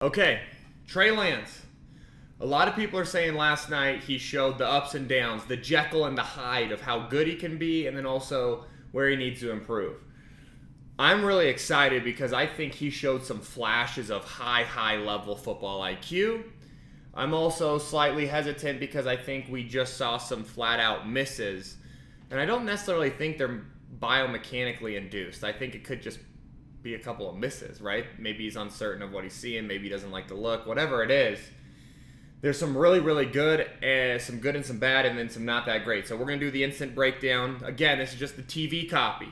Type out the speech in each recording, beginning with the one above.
Okay, Trey Lance. A lot of people are saying last night he showed the ups and downs, the Jekyll and the Hyde of how good he can be and then also where he needs to improve. I'm really excited because I think he showed some flashes of high level football IQ. I'm also slightly hesitant because I think we just saw some flat out misses. And I don't necessarily think they're biomechanically induced. I think it could just be a couple of misses, right? Maybe he's uncertain of what he's seeing. Maybe he doesn't like the look. Whatever it is, there's some really good, some good and some bad, and then some not that great. So we're going to do the instant breakdown. Again, this is just the TV copy.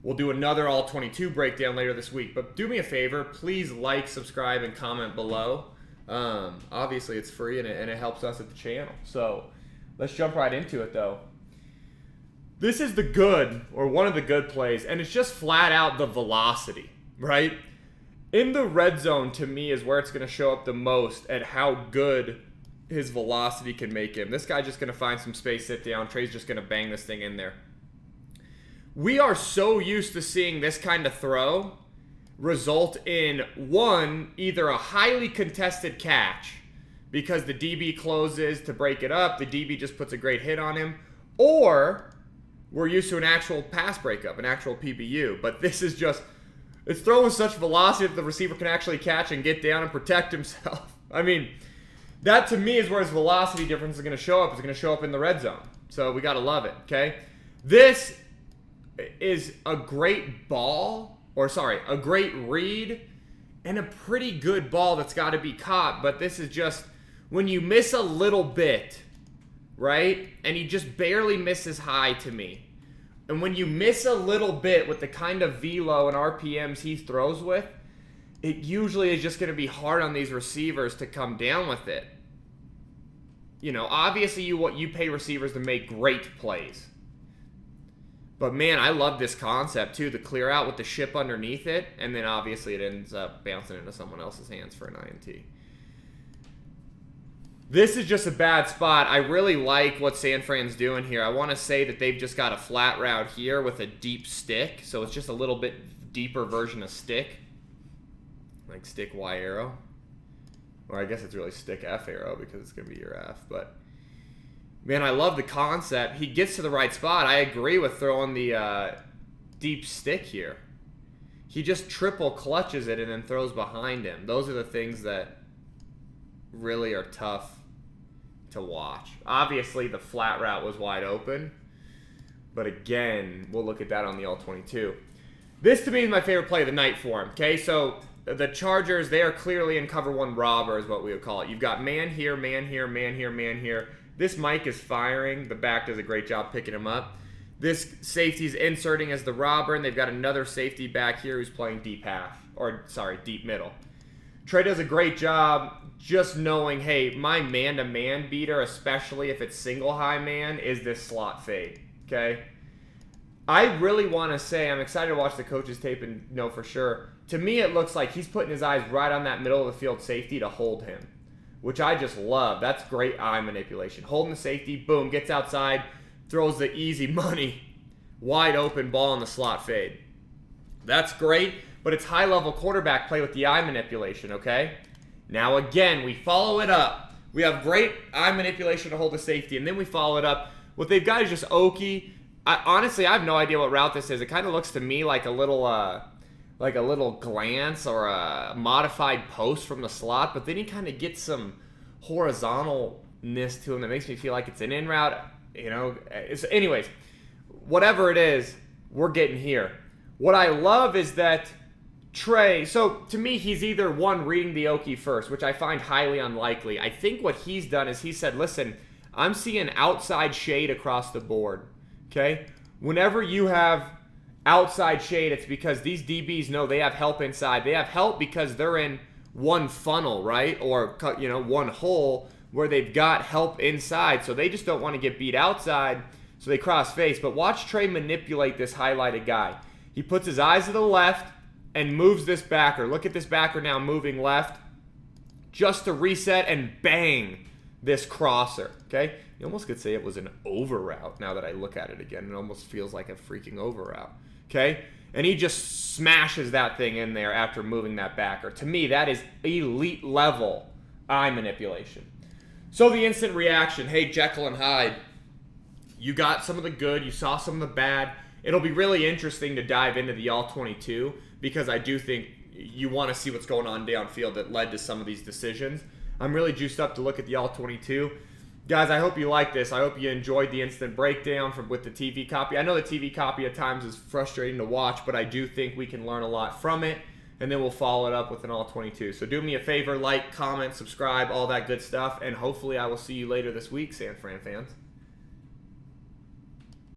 We'll do another all 22 breakdown later this week. But do me a favor, please like, subscribe, and comment below. Obviously, it's free and it helps us at the channel. So let's jump right into it, though. This is the good, or one of the good plays, and it's just flat out the velocity, right? In the red zone, to me, is where it's going to show up the most at how good his velocity can make him. This guy's just going to find some space, sit down. Trey's just going to bang this thing in there. We are so used to seeing this kind of throw result in, one, either a highly contested catch because the DB closes to break it up, the DB just puts a great hit on him, or we're used to an actual pass breakup, an actual PBU. But this is just, it's thrown with such velocity that the receiver can actually catch and get down and protect himself. I mean, that to me is where his velocity difference is going to show up. It's going to show up in the red zone. So we got to love it, okay? This is a great ball, a great read, and a pretty good ball that's got to be caught. But this is just, when you miss a little bit, right? And he just barely misses high to me. And when you miss a little bit with the kind of velo and RPMs he throws with, it usually is just going to be hard on these receivers to come down with it. You know, obviously you pay receivers to make great plays. But man, I love this concept too, the clear out with the ship underneath it, and then obviously it ends up bouncing into someone else's hands for an INT. This is just a bad spot. I really like what San Fran's doing here. I want to say that they've just got a flat route here with a deep stick. So it's just a little bit deeper version of stick. Like stick Y arrow. Or I guess it's really stick F arrow because it's going to be your F. But, man, I love the concept. He gets to the right spot. I agree with throwing the deep stick here. He just triple clutches it and then throws behind him. Those are the things that really are tough to watch. Obviously, the flat route was wide open. But again, we'll look at that on the all-22. This, to me, is my favorite play of the night for him. Okay, so the Chargers, they are clearly in cover one robber is what we would call it. You've got man here, man here, man here, man here. This Mike is firing. The back does a great job picking him up. This safety's inserting as the robber, and they've got another safety back here who's playing deep middle. Trey does a great job just knowing, hey, my man-to-man beater, especially if it's single high man, is this slot fade, okay? I really want to say, I'm excited to watch the coach's tape and know for sure. To me, it looks like he's putting his eyes right on that middle of the field safety to hold him, which I just love. That's great eye manipulation. Holding the safety, boom, gets outside, throws the easy money, wide open ball in the slot fade. That's great, but it's high-level quarterback play with the eye manipulation, okay? Now, again, we follow it up. We have great eye manipulation to hold the safety, and then we follow it up. What they've got is just Okie. Honestly, I have no idea what route this is. It kind of looks to me like a little glance or a modified post from the slot, but then he kind of gets some horizontalness to him that makes me feel like it's an in route. You know, anyways, whatever it is, we're getting here. What I love is that Trey, so to me, he's either one, reading the Okie first, which I find highly unlikely. I think what he's done is he said, listen, I'm seeing outside shade across the board, okay? Whenever you have outside shade, it's because these DBs know they have help inside. They have help because they're in one funnel, right? Or, you know, one hole where they've got help inside. So they just don't want to get beat outside, so they cross face. But watch Trey manipulate this highlighted guy. He puts his eyes to the left and moves this backer. Look at this backer now moving left just to reset and bang this crosser, okay? You almost could say it was an over route now that I look at it again. It almost feels like a freaking over route, okay? and he just smashes that thing in there after moving that backer. To me, that is elite level eye manipulation. So the instant reaction, hey, Jekyll and Hyde, you got some of the good, you saw some of the bad. It'll be really interesting to dive into the All-22 because I do think you want to see what's going on downfield that led to some of these decisions. I'm really juiced up to look at the All-22. Guys, I hope you like this. I hope you enjoyed the instant breakdown with the TV copy. I know the TV copy at times is frustrating to watch, but I do think we can learn a lot from it, and then we'll follow it up with an All-22. So do me a favor, like, comment, subscribe, all that good stuff, and hopefully I will see you later this week, San Fran fans.